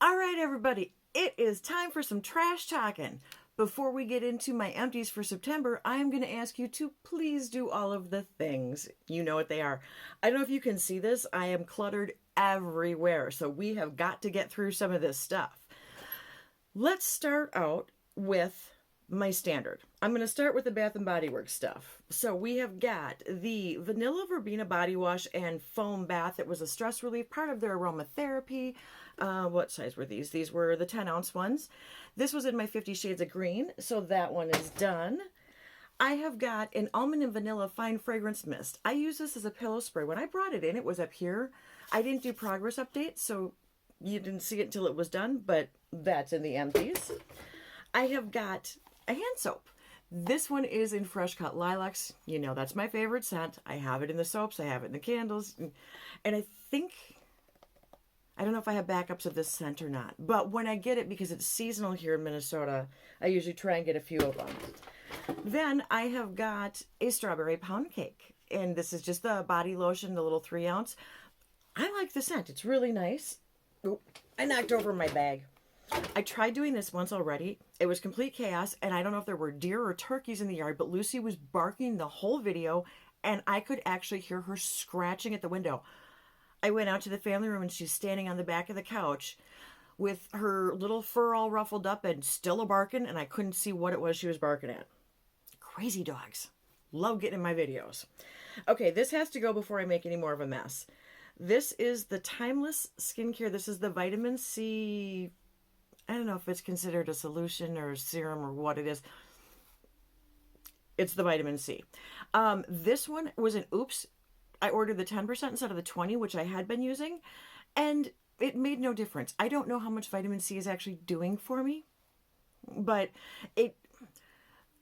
All right, everybody, it is time for some trash talking. Before we get into my empties for September, I am going to ask you to please do all of the things. You know what they are. I don't know if you can see this. I am cluttered everywhere, so we have got to get through some of this stuff. Let's start out with my standard. I'm going to start with the Bath & Body Works stuff. So we have got the Vanilla Verbena Body Wash and Foam Bath. It was a stress relief, part of their aromatherapy. What size were these? These were the 10-ounce ones. This was in my 50 Shades of Green, so that one is done. I have got an Almond and Vanilla Fine Fragrance Mist. I use this as a pillow spray. When I brought it in, it was up here. I didn't do progress updates, so you didn't see it until it was done, but that's in the empties. I have got a hand soap. This one is in Fresh Cut Lilacs. You know, that's my favorite scent. I have it in the soaps. I have it in the candles. And I think, I don't know if I have backups of this scent or not, but when I get it, because it's seasonal here in Minnesota, I usually try and get a few of them. Then I have got a strawberry pound cake. And this is just the body lotion, the little 3-ounce. I like the scent. It's really nice. Oh, I knocked over my bag. I tried doing this once already. It was complete chaos, and I don't know if there were deer or turkeys in the yard, but Lucy was barking the whole video, and I could actually hear her scratching at the window. I went out to the family room, and she's standing on the back of the couch with her little fur all ruffled up and still a barking, and I couldn't see what it was she was barking at. Crazy dogs. Love getting in my videos. Okay, this has to go before I make any more of a mess. This is the Timeless Skincare. This is the vitamin C. I don't know if it's considered a solution or a serum or what it is. It's the vitamin C. This one was an oops. I ordered the 10% instead of the 20%, which I had been using, and it made no difference. I don't know how much vitamin C is actually doing for me, but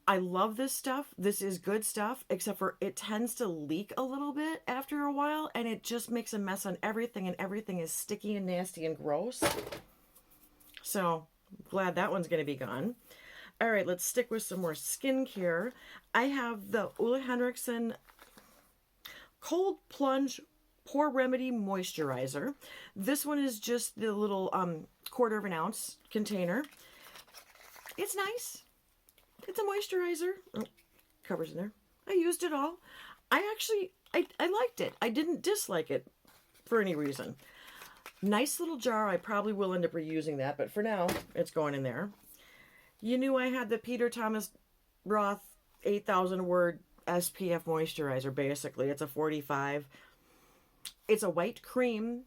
I love this stuff. This is good stuff, except for it tends to leak a little bit after a while, and it just makes a mess on everything, and everything is sticky and nasty and gross. So, glad that one's going to be gone. All right, let's stick with some more skincare. I have the Henriksen Cold Plunge Pore Remedy Moisturizer. This one is just the little 1/4 of an ounce container. It's nice. It's a moisturizer. Oh, covers in there. I used it all. I liked it. I didn't dislike it for any reason. Nice little jar. I probably will end up reusing that, but for now, it's going in there. You knew I had the Peter Thomas Roth 8,000 word SPF moisturizer, basically. It's a 45. It's a white cream.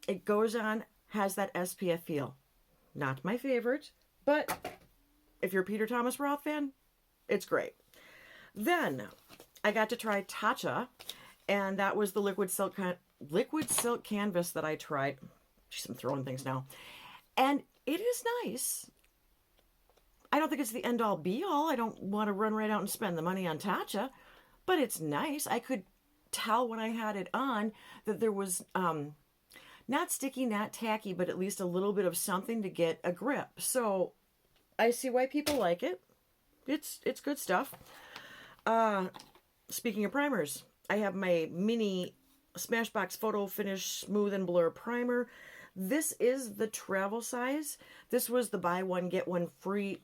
It goes on, has that SPF feel. Not my favorite, but if you're a Peter Thomas Roth fan, it's great. Then I got to try Tatcha, and that was the liquid silk canvas that I tried. Jeez, I'm throwing things now. And it is nice. I don't think it's the end-all be-all. I don't want to run right out and spend the money on Tatcha, but it's nice. I could tell when I had it on that there was not sticky, not tacky, but at least a little bit of something to get a grip. So I see why people like it. It's good stuff. Speaking of primers, I have my mini Smashbox Photo Finish Smooth and Blur Primer. This is the travel size. This was the buy one, get one free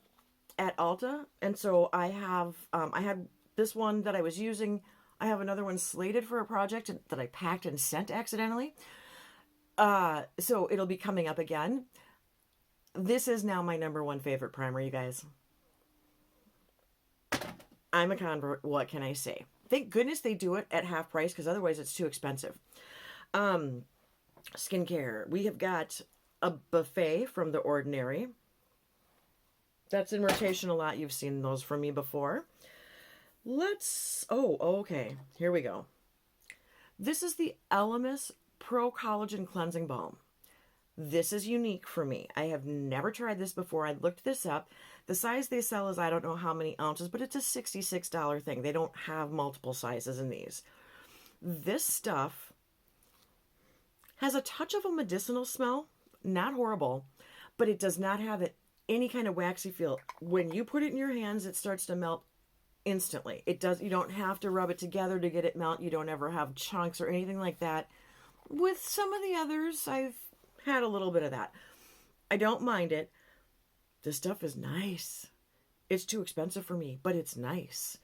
at Ulta. And so I have, I had this one that I was using. I have another one slated for a project that I packed and sent accidentally. So it'll be coming up again. This is now my #1 favorite primer, you guys. I'm a convert. What can I say? Thank goodness they do it at half price, because otherwise it's too expensive. Skincare. We have got a buffet from The Ordinary. That's in rotation a lot. You've seen those from me before. Okay. Here we go. This is the Elemis Pro Collagen Cleansing Balm. This is unique for me. I have never tried this before. I looked this up. The size they sell is I don't know how many ounces, but it's a $66 thing. They don't have multiple sizes in these. This stuff has a touch of a medicinal smell. Not horrible, but it does not have any kind of waxy feel. When you put it in your hands, it starts to melt instantly. It does. You don't have to rub it together to get it melt. You don't ever have chunks or anything like that. With some of the others, I've had a little bit of that. I don't mind it. This stuff is nice. It's too expensive for me, but it's nice.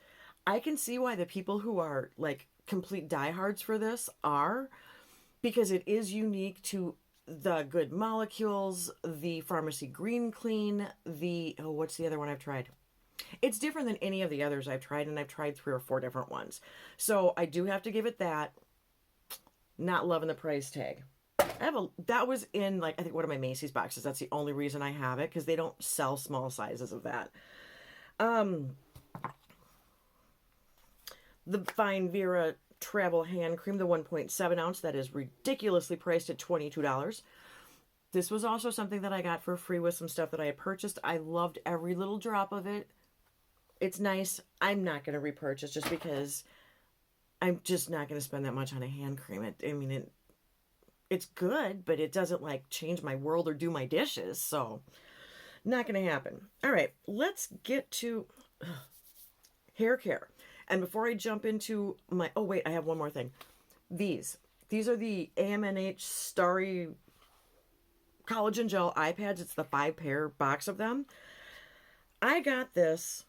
I can see why the people who are like complete diehards for this are, because it is unique to the Good Molecules, the Pharmacy Green Clean, the, oh, what's the other one I've tried? It's different than any of the others I've tried, and I've tried 3 or 4 different ones. So I do have to give it that. Not loving the price tag. That was in like, I think one of my Macy's boxes. That's the only reason I have it, because they don't sell small sizes of that. The Fine Vera Travel Hand Cream, the 1.7 ounce, that is ridiculously priced at $22. This was also something that I got for free with some stuff that I had purchased. I loved every little drop of it. It's nice. I'm not going to repurchase just because I'm just not going to spend that much on a hand cream. It's good, but it doesn't like change my world or do my dishes. So not going to happen. All right, let's get to hair care. And before I jump into my, oh wait, I have one more thing. These are the AMNH Starry Collagen Gel eye pads. It's the 5-pair box of them. I got this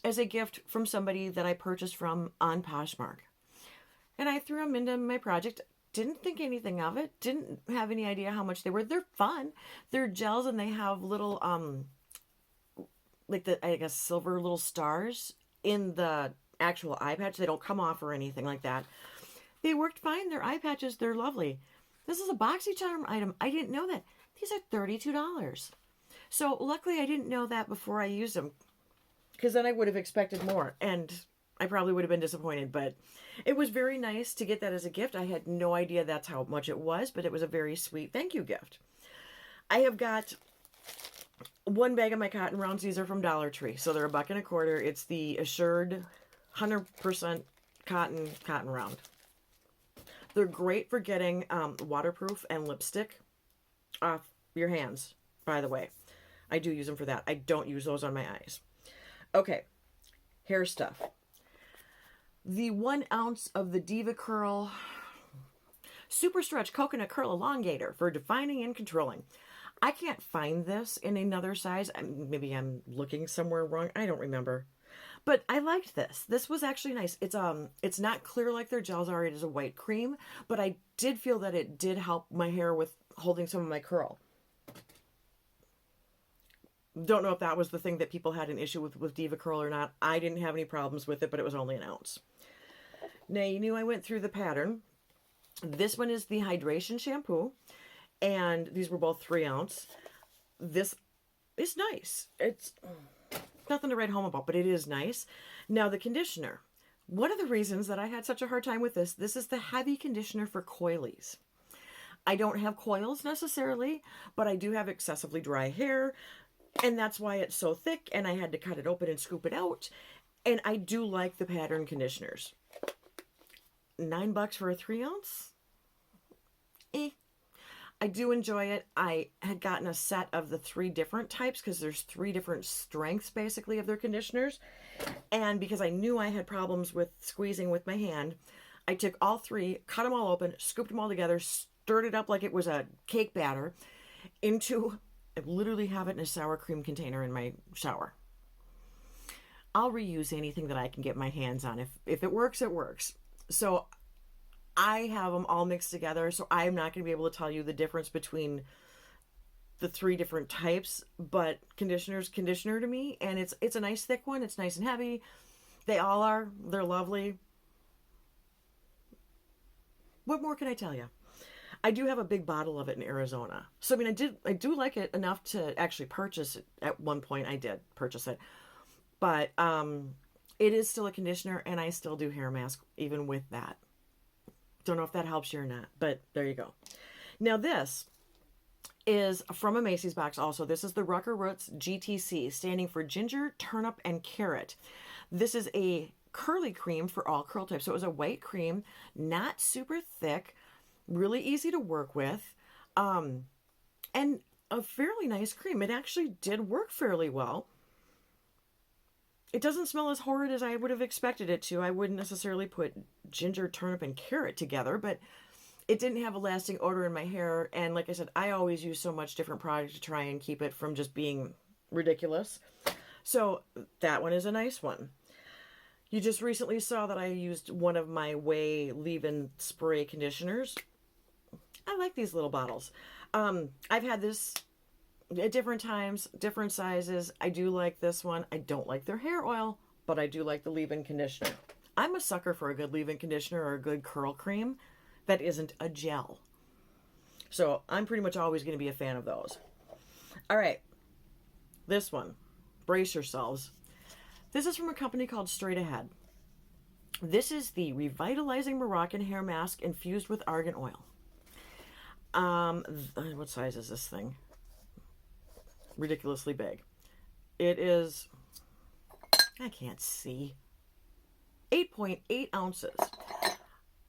as a gift from somebody that I purchased from on Poshmark. And I threw them into my project. Didn't think anything of it. Didn't have any idea how much they were. They're fun. They're gels, and they have little, like the, I guess, silver little stars in the actual eye patch. They don't come off or anything like that. They worked fine. They're eye patches. They're lovely. This is a BoxyCharm item. I didn't know that. These are $32. So luckily I didn't know that before I used them, because then I would have expected more, and I probably would have been disappointed. But it was very nice to get that as a gift. I had no idea that's how much it was, but it was a very sweet thank you gift. I have got 1 bag of my cotton rounds. These are from Dollar Tree, so they're $1.25. It's the Assured 100% cotton round. They're great for getting waterproof and lipstick off your hands, by the way. I do use them for that. I don't use those on my eyes. Okay, hair stuff. The 1 ounce of the Diva Curl Super Stretch Coconut Curl Elongator for defining and controlling. I can't find this in another size. Maybe I'm looking somewhere wrong. I don't remember. But I liked this. This was actually nice. It's not clear like their gels are. It is a white cream, but I did feel that it did help my hair with holding some of my curl. Don't know if that was the thing that people had an issue with Diva Curl or not. I didn't have any problems with it, but it was only 1 ounce. Now, you knew I went through the pattern. This one is the hydration shampoo, and these were both 3 ounce. This is nice. It's nothing to write home about, but it is nice. Now, the conditioner. One of the reasons that I had such a hard time with this is the heavy conditioner for coilies. I don't have coils necessarily, but I do have excessively dry hair, and that's why it's so thick, and I had to cut it open and scoop it out. And I do like the pattern conditioners. $9 for a 3 ounce? I do enjoy it. I had gotten a set of the 3 different types, because there's 3 different strengths basically of their conditioners. And because I knew I had problems with squeezing with my hand, I took all 3, cut them all open, scooped them all together, stirred it up like it was a cake batter into, I literally have it in a sour cream container in my shower. I'll reuse anything that I can get my hands on. If it works, it works. So I have them all mixed together, so I'm not going to be able to tell you the difference between the 3 different types, but conditioner's conditioner to me, and it's a nice thick one. It's nice and heavy. They all are. They're lovely. What more can I tell you? I do have a big bottle of it in Arizona. So, I mean, I do like it enough to actually purchase it. At one point, I did purchase it. But it is still a conditioner, and I still do hair mask even with that. Don't know if that helps you or not, but there you go. Now, this is from a Macy's box also. This is the Rucker Roots GTC, standing for ginger, turnip, and carrot. This is a curly cream for all curl types. So it was a white cream, not super thick, really easy to work with, and a fairly nice cream. It actually did work fairly well. It doesn't smell as horrid as I would have expected it to. I wouldn't necessarily put ginger, turnip, and carrot together, but it didn't have a lasting odor in my hair. And like I said, I always use so much different product to try and keep it from just being ridiculous. So that one is a nice one. You just recently saw that I used one of my Way leave-in spray conditioners. I like these little bottles. I've had this at different times, different sizes. I do like this one. I don't like their hair oil, but I do like the leave-in conditioner. I'm a sucker for a good leave-in conditioner or a good curl cream that isn't a gel. So I'm pretty much always going to be a fan of those. All right. This one. Brace yourselves. This is from a company called Straight Ahead. This is the Revitalizing Moroccan Hair Mask infused with argan oil. What size is this thing? Ridiculously big. It is, I can't see, 8.8 ounces.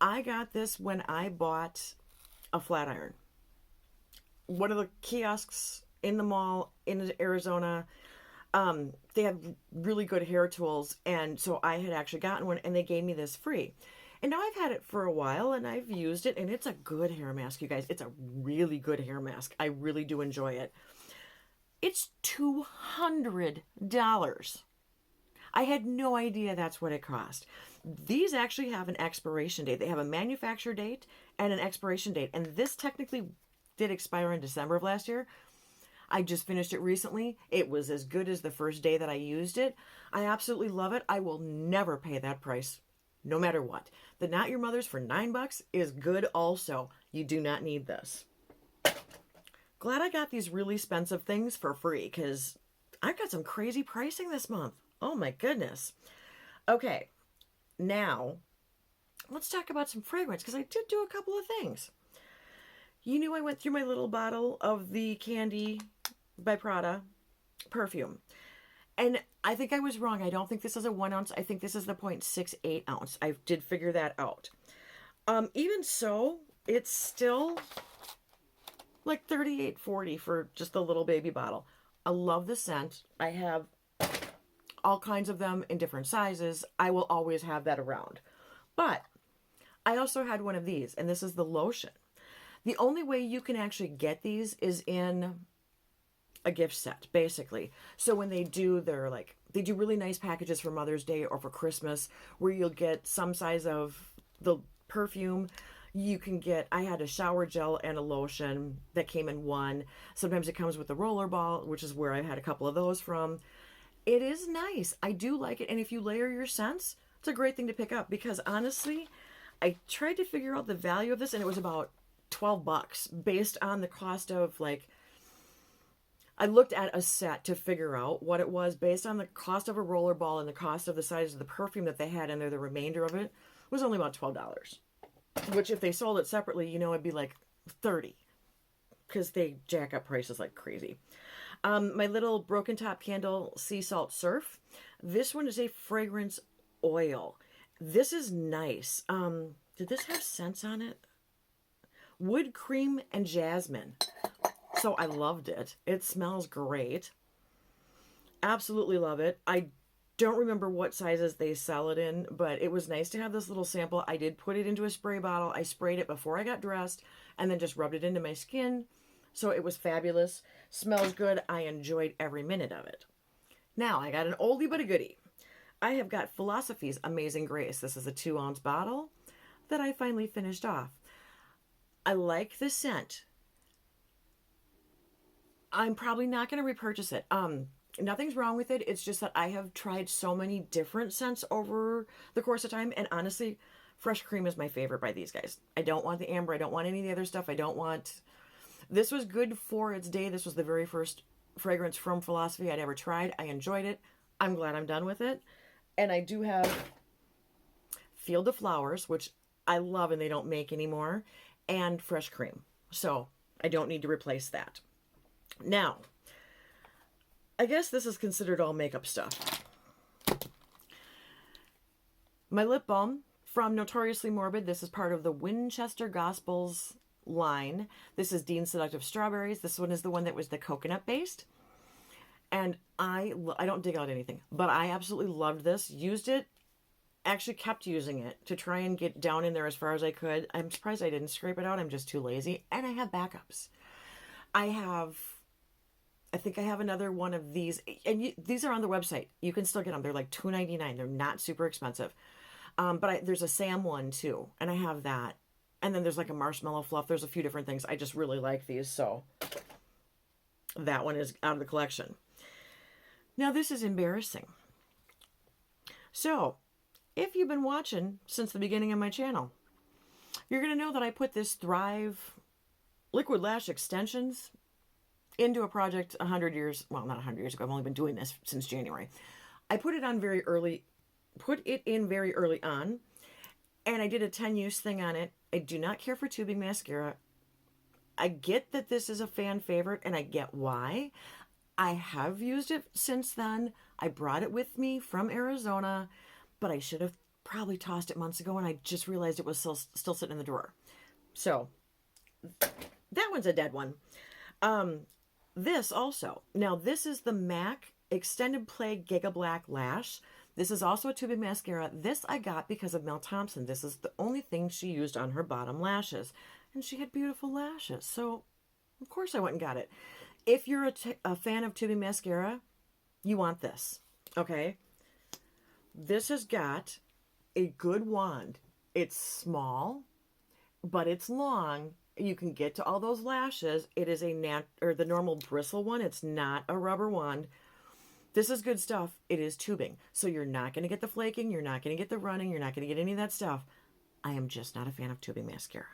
I got this when I bought a flat iron. One of the kiosks in the mall in Arizona, they have really good hair tools, and so I had actually gotten one, and they gave me this free. And now I've had it for a while, and I've used it, and it's a good hair mask, you guys. It's a really good hair mask. I really do enjoy it. It's $200. I had no idea that's what it cost. These actually have an expiration date. They have a manufacture date and an expiration date, and this technically did expire in December of last year. I just finished it recently. It was as good as the first day that I used it. I absolutely love it. I will never pay that price, no matter what. The Not Your Mother's for $9 is good also. You do not need this. Glad I got these really expensive things for free, because I've got some crazy pricing this month. Oh my goodness. Okay, now let's talk about some fragrance, because I did do a couple of things. You knew I went through my little bottle of the Candy by Prada perfume. And I think I was wrong. I don't think this is a 1 ounce. I think this is the 0.68 ounce. I did figure that out. Even so, it's still like $38.40 for just a little baby bottle. I love the scent. I have all kinds of them in different sizes. I will always have that around. But I also had one of these, and this is the lotion. The only way you can actually get these is in a gift set, basically. So when they do they do really nice packages for Mother's Day or for Christmas, where you'll get some size of the perfume. You can get, I had a shower gel and a lotion that came in one. Sometimes it comes with a roller ball, which is where I had a couple of those from. It is nice. I do like it. And if you layer your scents, it's a great thing to pick up, because honestly, I tried to figure out the value of this, and it was about $12 based on the cost of, I looked at a set to figure out what it was based on the cost of a roller ball and the cost of the size of the perfume that they had in there. The remainder of it was only about $12, which if they sold it separately, it'd be like $30, because they jack up prices like crazy. My little Broken Top Candle Sea Salt Surf. This one is a fragrance oil. This is nice. Did this have scents on it? Wood, cream, and jasmine. So I loved it. It smells great. Absolutely love it. I don't remember what sizes they sell it in, but it was nice to have this little sample. I did put it into a spray bottle. I sprayed it before I got dressed and then just rubbed it into my skin. So it was fabulous. Smells good. I enjoyed every minute of it. Now I got an oldie but a goodie. I have got Philosophies Amazing Grace. This is a 2 ounce bottle that I finally finished off. I like the scent. I'm probably not going to repurchase it. Nothing's wrong with it. It's just that I have tried so many different scents over the course of time. And honestly, Fresh Cream is my favorite by these guys. I don't want the amber. I don't want any of the other stuff. I don't want... This was good for its day. This was the very first fragrance from Philosophy I'd ever tried. I enjoyed it. I'm glad I'm done with it. And I do have Field of Flowers, which I love and they don't make anymore, and Fresh Cream. So I don't need to replace that. Now, I guess this is considered all makeup stuff. My lip balm from Notoriously Morbid. This is part of the Winchester Gospels line. This is Dean Seductive Strawberries. This one is the one that was the coconut based. And I don't dig out anything, but I absolutely loved this. Used it actually kept using it to try and get down in there as far as I could. I'm surprised I didn't scrape it out. I'm just too lazy. And I have backups. I think I have another one of these. And these are on the website. You can still get them. They're like $2.99. They're not super expensive. But there's a Sam one too. And I have that. And then there's like a marshmallow fluff. There's a few different things. I just really like these. So that one is out of the collection. Now this is embarrassing. So if you've been watching since the beginning of my channel, you're going to know that I put this Thrive Liquid Lash Extensions into a project 100 years, well, not 100 years ago. I've only been doing this since January. I put it in very early on, and I did a 10-use thing on it. I do not care for tubing mascara. I get that this is a fan favorite, and I get why. I have used it since then. I brought it with me from Arizona, but I should have probably tossed it months ago, and I just realized it was still sitting in the drawer. So that one's a dead one. This also. Now, this is the MAC Extended Play Giga Black Lash. This is also a tubing mascara. This I got because of Mel Thompson. This is the only thing she used on her bottom lashes. And she had beautiful lashes. So, of course I went and got it. If you're a fan of tubing mascara, you want this. Okay? This has got a good wand. It's small, but it's long. You can get to all those lashes. It is the normal bristle one. It's not a rubber wand. This is good stuff. It is tubing. So you're not going to get the flaking. You're not going to get the running. You're not going to get any of that stuff. I am just not a fan of tubing mascara.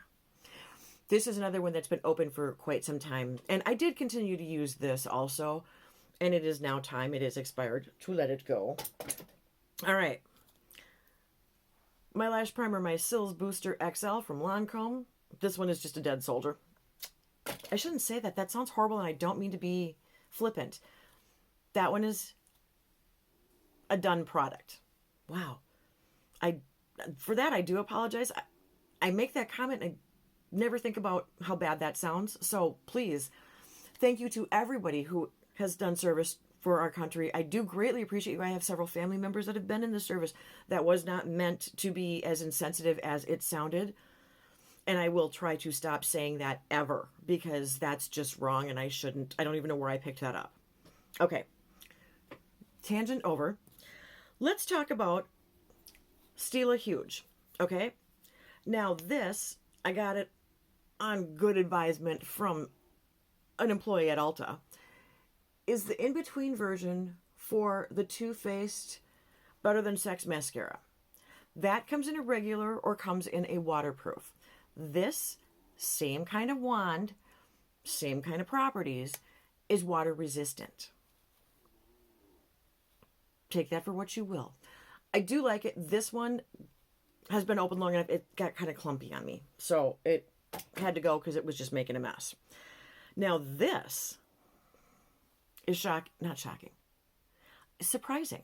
This is another one that's been open for quite some time. And I did continue to use this also. And it is now time. It is expired to let it go. All right. My lash primer, my Sills Booster XL from Lancome. This one is just a dead soldier. I shouldn't say that. That sounds horrible, and I don't mean to be flippant. That one is a done product. Wow. For that, I do apologize. I make that comment, and I never think about how bad that sounds. So please, thank you to everybody who has done service for our country. I do greatly appreciate you. I have several family members that have been in the service. That was not meant to be as insensitive as it sounded. And I will try to stop saying that ever, because that's just wrong and I shouldn't. I don't even know where I picked that up. Okay. Tangent over. Let's talk about Stila Huge. Okay. Now this, I got it on good advisement from an employee at Ulta, is the in-between version for the Too Faced Better Than Sex Mascara. That comes in a regular or comes in a waterproof. This, same kind of wand, same kind of properties, is water resistant. Take that for what you will. I do like it. This one has been open long enough. It got kind of clumpy on me. So it had to go because it was just making a mess. Now this is not shocking. It's surprising.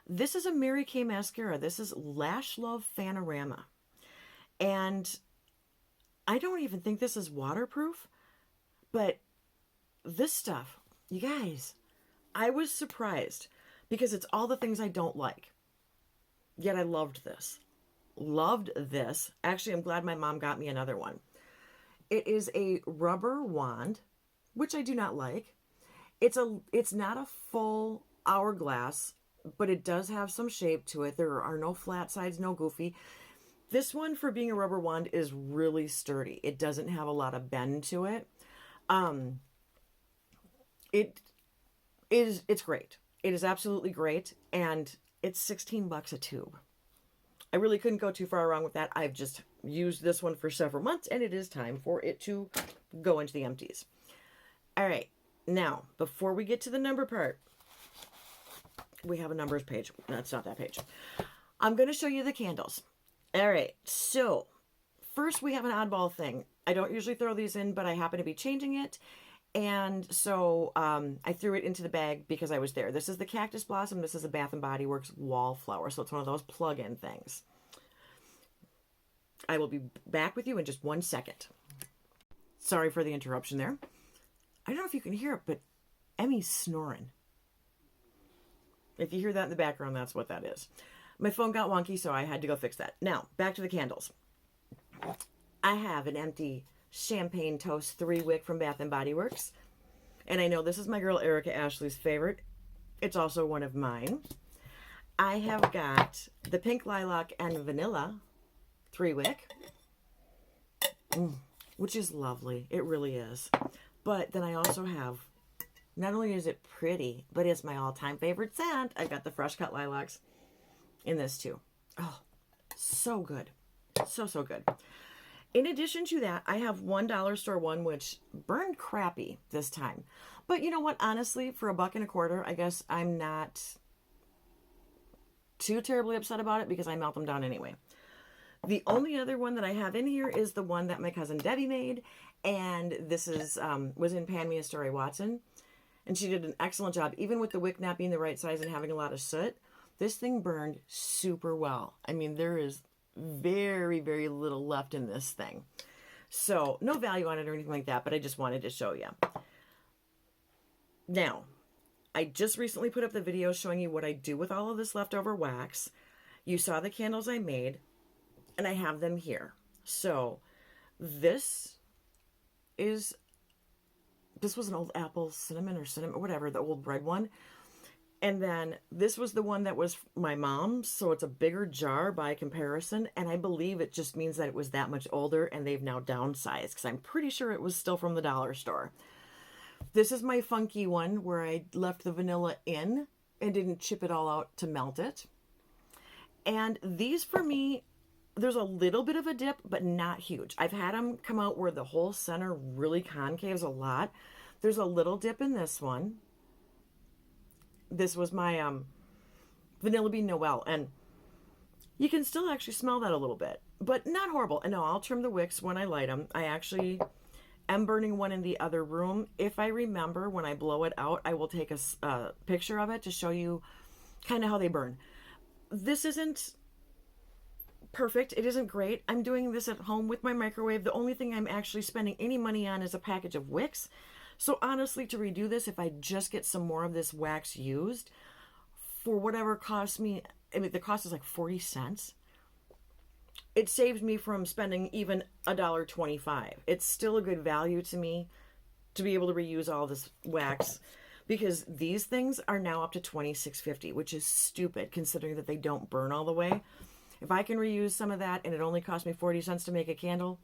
This is a Mary Kay mascara. This is Lash Love Fanorama. And I don't even think this is waterproof, but this stuff, you guys, I was surprised because it's all the things I don't like. Yet I loved this. Loved this. Actually, I'm glad my mom got me another one. It is a rubber wand, which I do not like. It's not a full hourglass, but it does have some shape to it. There are no flat sides, no goofy. This one, for being a rubber wand, is really sturdy. It doesn't have a lot of bend to it. It's great. It is absolutely great, and it's $16 a tube. I really couldn't go too far wrong with that. I've just used this one for several months, and it is time for it to go into the empties. All right, now, before we get to the number part, we have a numbers page. That's not that page. I'm going to show you the candles. All right, so first we have an oddball thing. I don't usually throw these in, but I happen to be changing it. And so I threw it into the bag because I was there. This is the Cactus Blossom. This is a Bath & Body Works Wallflower. So it's one of those plug-in things. I will be back with you in just 1 second. Sorry for the interruption there. I don't know if you can hear it, but Emmy's snoring. If you hear that in the background, that's what that is. My phone got wonky, so I had to go fix that. Now, back to the candles. I have an empty Champagne Toast 3-wick from Bath & Body Works. And I know this is my girl Erica Ashley's favorite. It's also one of mine. I have got the Pink Lilac and Vanilla 3-wick, which is lovely. It really is. But then I also have, not only is it pretty, but it's my all-time favorite scent. I've got the Fresh Cut Lilacs in this too. Oh, so good. So, so good. In addition to that, I have $1 store one, which burned crappy this time. But you know what? Honestly, for $1.25, I guess I'm not too terribly upset about it because I melt them down anyway. The only other one that I have in here is the one that my cousin Debbie made. And this is was in Pan Mia Story Watson. And she did an excellent job. Even with the wick not being the right size and having a lot of soot, this thing burned super well. I mean, there is very, very little left in this thing. So, no value on it or anything like that, but I just wanted to show you. Now, I just recently put up the video showing you what I do with all of this leftover wax. You saw the candles I made, and I have them here. So, this was an old apple cinnamon or whatever, the old red one. And then this was the one that was my mom's, so it's a bigger jar by comparison. And I believe it just means that it was that much older and they've now downsized because I'm pretty sure it was still from the dollar store. This is my funky one where I left the vanilla in and didn't chip it all out to melt it. And these for me, there's a little bit of a dip, but not huge. I've had them come out where the whole center really concaves a lot. There's a little dip in this one. This was my Vanilla Bean Noel, and you can still actually smell that a little bit, but not horrible. And no, I'll trim the wicks when I light them. I actually am burning one in the other room. If I remember when I blow it out, I will take a picture of it to show you kind of how they burn. This isn't perfect. It isn't great. I'm doing this at home with my microwave. The only thing I'm actually spending any money on is a package of wicks. So honestly, to redo this, if I just get some more of this wax used, for whatever costs me, I mean, the cost is like 40 cents. It saves me from spending even $1.25. It's still a good value to me to be able to reuse all this wax because these things are now up to $26.50, which is stupid considering that they don't burn all the way. If I can reuse some of that and it only cost me 40 cents to make a candle,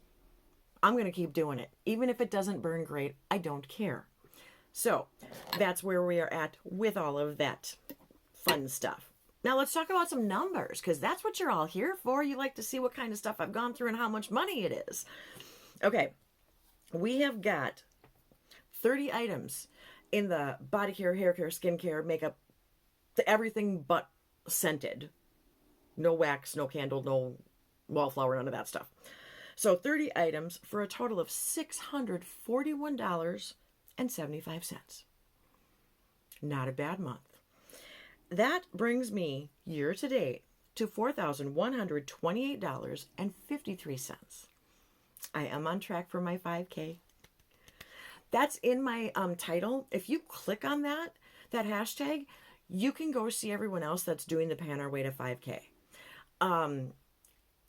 I'm going to keep doing it. Even if it doesn't burn great, I don't care. So that's where we are at with all of that fun stuff. Now let's talk about some numbers because that's what you're all here for. You like to see what kind of stuff I've gone through and how much money it is. Okay, we have got 30 items in the body care, hair care, skin care, makeup, to everything but scented. No wax, no candle, no wallflower, none of that stuff. So 30 items for a total of $641.75. Not a bad month. That brings me year to date to $4,128.53. I am on track for my 5K. That's in my title. If you click on that hashtag, you can go see everyone else that's doing the Pan Our Way to 5K.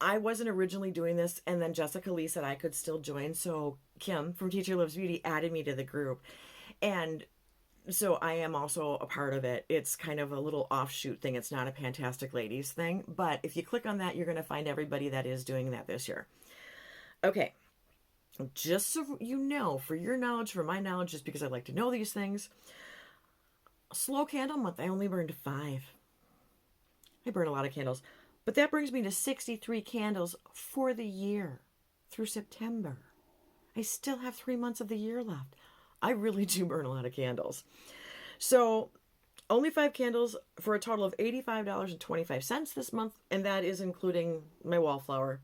I wasn't originally doing this, and then Jessica Lee said I could still join, so Kim from Teacher Loves Beauty added me to the group, and so I am also a part of it. It's kind of a little offshoot thing. It's not a Fantastic Ladies thing, but if you click on that, you're going to find everybody that is doing that this year. Okay, just so you know, for your knowledge, for my knowledge, just because I like to know these things, slow candle month, I only burned 5. I burn a lot of candles. But that brings me to 63 candles for the year through September. I still have 3 months of the year left. I really do burn a lot of candles. So only 5 candles for a total of $85.25 this month. And that is including my wallflower.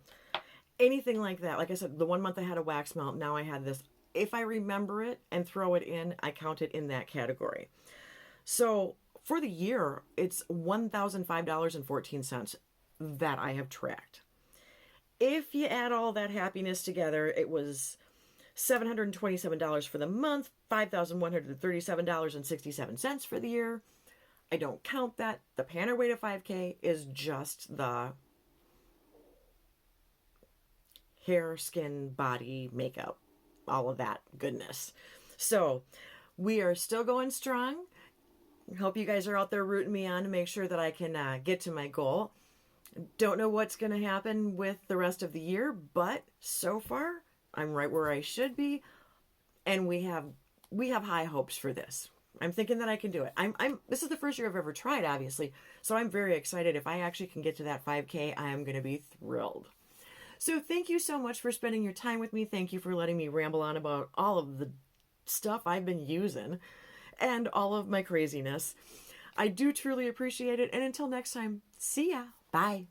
Anything like that. Like I said, the 1 month I had a wax melt. Now I had this. If I remember it and throw it in, I count it in that category. So for the year, it's $1,005.14. That I have tracked. If you add all that happiness together, it was $727 for the month, $5,137.67 for the year. I don't count that. The Panner Way to 5K is just the hair, skin, body, makeup, all of that goodness. So we are still going strong. Hope you guys are out there rooting me on to make sure that I can get to my goal. Don't know what's going to happen with the rest of the year, but so far I'm right where I should be, and we have high hopes for this. I'm thinking that I can do it. This is the first year I've ever tried, obviously, so I'm very excited. If I actually can get to that 5K, I am going to be thrilled. So thank you so much for spending your time with me. Thank you for letting me ramble on about all of the stuff I've been using and all of my craziness. I do truly appreciate it. And until next time, see ya. Bye.